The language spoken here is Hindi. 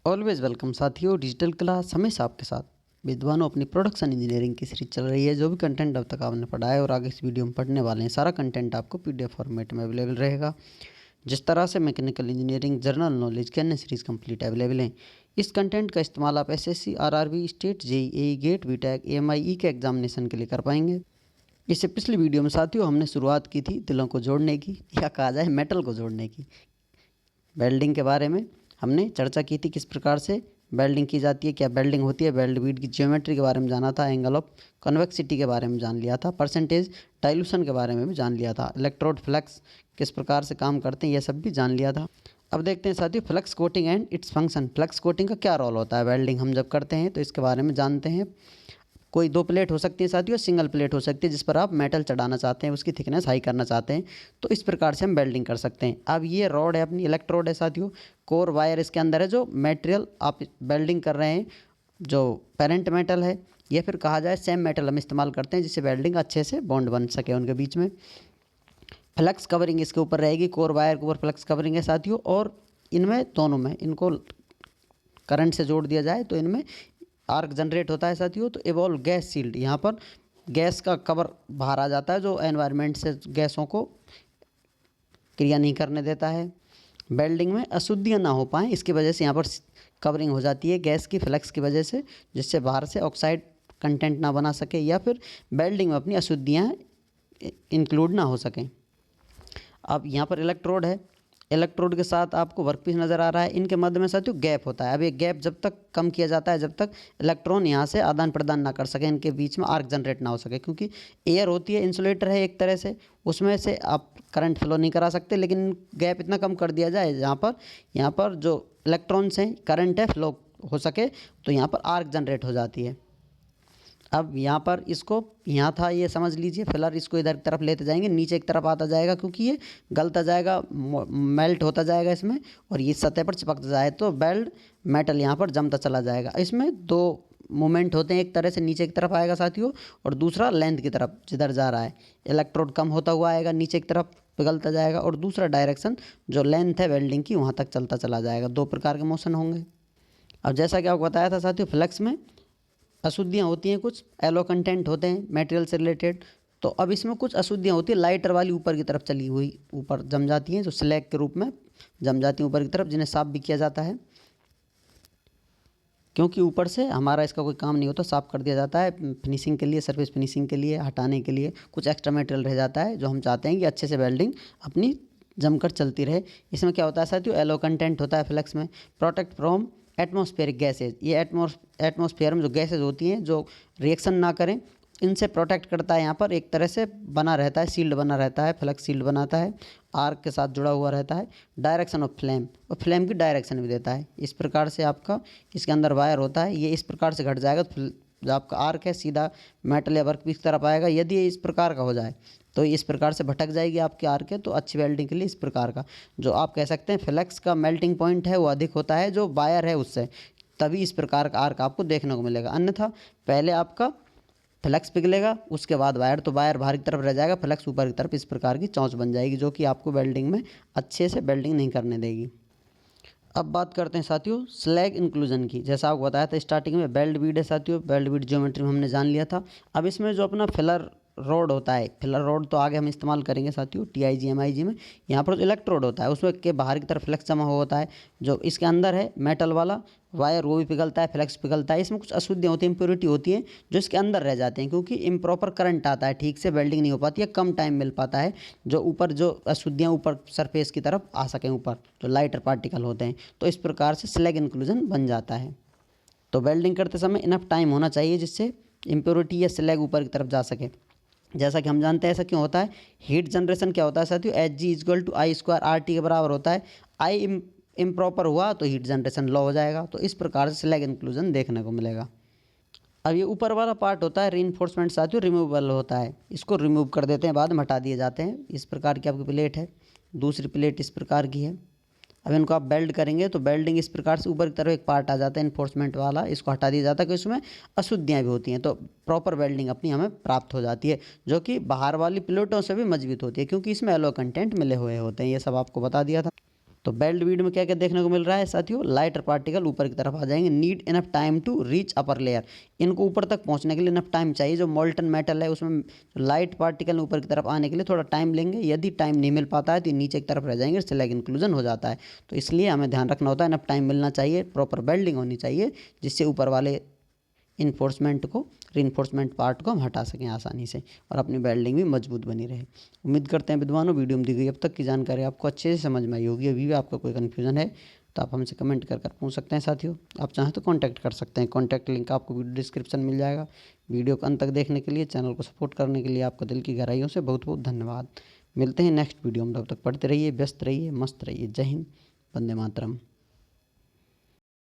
ऑलवेज वेलकम साथियों। डिजिटल क्लास हमेशा आपके साथ। विद्वानों, अपनी प्रोडक्शन इंजीनियरिंग की सीरीज चल रही है। जो भी कंटेंट अब तक आपने पढ़ा है और आगे इस वीडियो में पढ़ने वाले हैं, सारा कंटेंट आपको पीडीएफ फॉर्मेट में अवेलेबल रहेगा। जिस तरह से मैकेनिकल इंजीनियरिंग, जनरल नॉलेज के अन्य सीरीज कंप्लीट अवेलेबल हैं, इस कंटेंट का इस्तेमाल आप SSC, RRB, state, JEE, GATE, BTech, AMI के एग्जामिनेशन के लिए कर पाएंगे। इससे पिछली वीडियो में साथियों हमने शुरुआत की थी दिलों को जोड़ने की, या कहा जाए मेटल को जोड़ने की। वेल्डिंग के बारे में हमने चर्चा की थी, किस प्रकार से वेल्डिंग की जाती है, क्या वेल्डिंग होती है, वेल्ड बीड की ज्योमेट्री के बारे में जाना था, एंगल ऑफ कन्वेक्सिटी के बारे में जान लिया था, परसेंटेज डाइल्यूशन के बारे में भी जान लिया था, इलेक्ट्रोड फ्लक्स किस प्रकार से काम करते हैं यह सब भी जान लिया था। अब देखते हैं साथियों flux coating and its function. Flux coating का क्या रोल होता है वेल्डिंग हम जब करते हैं, तो इसके बारे में जानते हैं। कोई दो प्लेट हो सकती है साथियों, सिंगल प्लेट हो सकती है जिस पर आप मेटल चढ़ाना चाहते हैं, उसकी थिकनेस हाई करना चाहते हैं, तो इस प्रकार से हम वेल्डिंग कर सकते हैं। अब ये रॉड है, अपनी इलेक्ट्रोड है साथियों, कोर वायर इसके अंदर है। जो मटेरियल आप वेल्डिंग कर रहे हैं, जो पेरेंट मेटल है या फिर कहा जाए सेम मेटल हम इस्तेमाल करते हैं, जिससे वेल्डिंग अच्छे से बॉन्ड बन सके उनके बीच में। फ्लक्स कवरिंग इसके ऊपर रहेगी, कोर वायर के ऊपर फ्लक्स कवरिंग है साथियों, और इनमें दोनों में इनको करंट से जोड़ दिया जाए तो इनमें आर्क जनरेट होता है साथियों। तो इवॉल्व गैस सील्ड, यहाँ पर गैस का कवर बाहर आ जाता है जो एनवायरनमेंट से गैसों को क्रिया नहीं करने देता है। वेल्डिंग में अशुद्धियाँ ना हो पाएँ, इसकी वजह से यहाँ पर कवरिंग हो जाती है गैस की फ्लक्स की वजह से, जिससे बाहर से ऑक्साइड कंटेंट ना बना सके या फिर वेल्डिंग में अपनी अशुद्धियाँ इंक्लूड ना हो सकें। अब यहाँ पर इलेक्ट्रोड है, इलेक्ट्रोड के साथ आपको वर्कपीस नज़र आ रहा है, इनके मध्य में साथियों गैप होता है। अब ये गैप जब तक कम किया जाता है जब तक इलेक्ट्रॉन यहाँ से आदान प्रदान ना कर सके, इनके बीच में आर्क जनरेट ना हो सके, क्योंकि एयर होती है, इंसुलेटर है एक तरह से, उसमें से आप करंट फ्लो नहीं करा सकते। लेकिन गैप इतना कम कर दिया जाए यहाँ पर जो इलेक्ट्रॉन्स हैं करंट है फ्लो हो सके, तो यहाँ पर आर्क जनरेट हो जाती है। अब यहाँ पर इसको यहाँ था ये समझ लीजिए, फिलहाल इसको इधर की तरफ लेते जाएंगे, नीचे की तरफ आता जाएगा क्योंकि ये गलता जाएगा, मेल्ट होता जाएगा इसमें, और ये सतह पर चिपकता जाए तो वेल्ड मेटल यहाँ पर जमता चला जाएगा। इसमें दो मूवमेंट होते हैं, एक तरह से नीचे की तरफ आएगा साथियों, और दूसरा लेंथ की तरफ जिधर जा रहा है इलेक्ट्रोड कम होता हुआ आएगा, नीचे की तरफ पिघलता जाएगा, और दूसरा डायरेक्शन जो लेंथ है वेल्डिंग की वहाँ तक चलता चला जाएगा। दो प्रकार के मोशन होंगे। अब जैसा कि आपको बताया था साथियों, फ्लक्स में अशुद्धियाँ होती हैं, कुछ एलो कंटेंट होते हैं मटेरियल से रिलेटेड। तो अब इसमें कुछ अशुद्धियाँ होती है लाइटर वाली ऊपर की तरफ चली हुई, ऊपर जम जाती हैं, जो स्लैग के रूप में जम जाती हैं ऊपर की तरफ, जिन्हें साफ़ भी किया जाता है। क्योंकि ऊपर से हमारा इसका कोई काम नहीं होता, साफ़ कर दिया जाता है फिनिशिंग के लिए, सरफेस फिनिशिंग के लिए, हटाने के लिए कुछ एक्स्ट्रा मटेरियल रह जाता है, जो हम चाहते हैं कि अच्छे से वेल्डिंग अपनी जमकर चलती रहे। इसमें क्या होता है साथियों, एलो कंटेंट होता है फ्लक्स में। प्रोटेक्ट फ्रॉम एटमॉस्फेरिक गैसेज, ये एटमॉस्फेयर में जो गैसेज होती हैं जो रिएक्शन ना करें, इनसे प्रोटेक्ट करता है। यहाँ पर एक तरह से बना रहता है, शील्ड बना रहता है, फ्लक्स शील्ड बनाता है, आर्क के साथ जुड़ा हुआ रहता है। डायरेक्शन ऑफ फ्लेम, और फ्लेम की डायरेक्शन भी देता है। इस प्रकार से आपका इसके अंदर वायर होता है, ये इस प्रकार से घट जाएगा तो जो आपका आर्क है सीधा मेटल या वर्कपीस की तरफ आएगा। यदि ये इस प्रकार का हो जाए तो इस प्रकार से भटक जाएगी आपकी आर्क है। तो अच्छी वेल्डिंग के लिए इस प्रकार का जो आप कह सकते हैं फ्लक्स का मेल्टिंग पॉइंट है वो अधिक होता है जो वायर है उससे, तभी इस प्रकार का आर्क आपको देखने को मिलेगा। अन्यथा पहले आपका फ्लक्स पिघलेगा, उसके बाद वायर, तो वायर बाहर की तरफ रह जाएगा, फ्लक्स ऊपर की तरफ इस प्रकार की चौंच बन जाएगी, जो कि आपको वेल्डिंग में अच्छे से वेल्डिंग नहीं करने देगी। अब बात करते हैं साथियों स्लैग इंक्लूजन की। जैसा आपको बताया था स्टार्टिंग में, वेल्ड बीड है साथियों, वेल्ड बीड ज्योमेट्री में हमने जान लिया था। अब इसमें जो अपना फिलर रोड होता है, फिलर रोड तो आगे हम इस्तेमाल करेंगे साथियों टीआईजी एमआईजी में। यहाँ पर जो इलेक्ट्रोड होता है उसमें के बाहर की तरफ फ्लक्स जमा हुआ होता है, जो इसके अंदर है मेटल वाला वायर वो भी पिघलता है, फ्लक्स पिघलता है। इसमें कुछ अशुद्धियाँ होती हैं, इम्प्योरिटी होती है जो इसके अंदर रह जाते हैं, क्योंकि इम्प्रॉपर करंट आता है, ठीक से वेल्डिंग नहीं हो पाती है, कम टाइम मिल पाता है जो ऊपर जो अशुद्धियाँ ऊपर सरफेस की तरफ आ सकें, ऊपर जो लाइटर पार्टिकल होते हैं। तो इस प्रकार से स्लैग इंक्लूजन बन जाता है। तो वेल्डिंग करते समय इनफ टाइम होना चाहिए जिससे इम्प्योरिटी या स्लैग ऊपर की तरफ जा सके। जैसा कि हम जानते हैं ऐसा क्यों होता है। हीट जनरेशन क्या होता है साथियों, एच जी is equal to I square R T के बराबर होता है। आई इम्प्रॉपर हुआ तो हीट जनरेशन लो हो जाएगा। तो इस प्रकार से स्लैग इंक्लूजन देखने को मिलेगा। अब ये ऊपर वाला पार्ट होता है रीइंफोर्समेंट साथियों, रिमूवेबल होता है, इसको रिमूव कर देते हैं, बाद में हटा दिए जाते हैं। इस प्रकार की आपकी प्लेट है, दूसरी प्लेट इस प्रकार की है। अब इनको आप बेल्ड करेंगे तो बेल्डिंग इस प्रकार से ऊपर की तरफ एक पार्ट आ जाता है इन्फोर्समेंट वाला, इसको हटा दिया जाता है क्योंकि इसमें अशुद्धियाँ भी होती हैं। तो प्रॉपर वेल्डिंग अपनी हमें प्राप्त हो जाती है, जो कि बाहर वाली प्लेटों से भी मजबूत होती है, क्योंकि इसमें एलो कंटेंट मिले हुए होते हैं। ये सब आपको बता दिया था। तो बेल्ट बीड में क्या क्या देखने को मिल रहा है साथियों, लाइटर पार्टिकल ऊपर की तरफ आ जाएंगे। Need enough time to reach upper layer, इनको ऊपर तक पहुंचने के लिए इनफ टाइम चाहिए। जो मोल्टन मेटल है उसमें लाइट पार्टिकल ऊपर की तरफ आने के लिए थोड़ा टाइम लेंगे, यदि टाइम नहीं मिल पाता है तो नीचे की तरफ रह जाएंगे, स्लैग इंक्लूजन हो जाता है। तो इसलिए हमें ध्यान रखना होता है, इनफ टाइम मिलना चाहिए, प्रॉपर बेल्डिंग होनी चाहिए, जिससे ऊपर वाले रीइंफोर्समेंट पार्ट को हम हटा सकें आसानी से और अपनी वेल्डिंग भी मजबूत बनी रहे। उम्मीद करते हैं विद्वानों वीडियो में दी गई अब तक की जानकारी आपको अच्छे से समझ में आई होगी। अभी भी आपका कोई कन्फ्यूज़न है तो आप हमसे कमेंट कर पूछ सकते हैं साथियों। आप चाहें तो कांटेक्ट कर सकते हैं, कांटेक्ट लिंक आपको वीडियो डिस्क्रिप्शन मिल जाएगा। वीडियो को अंत तक देखने के लिए, चैनल को सपोर्ट करने के लिए आपका दिल की गहराइयों से बहुत बहुत धन्यवाद। मिलते हैं नेक्स्ट वीडियो में, तब तक पढ़ते रहिए, व्यस्त रहिए, मस्त रहिए। जय हिंद, वंदे मातरम।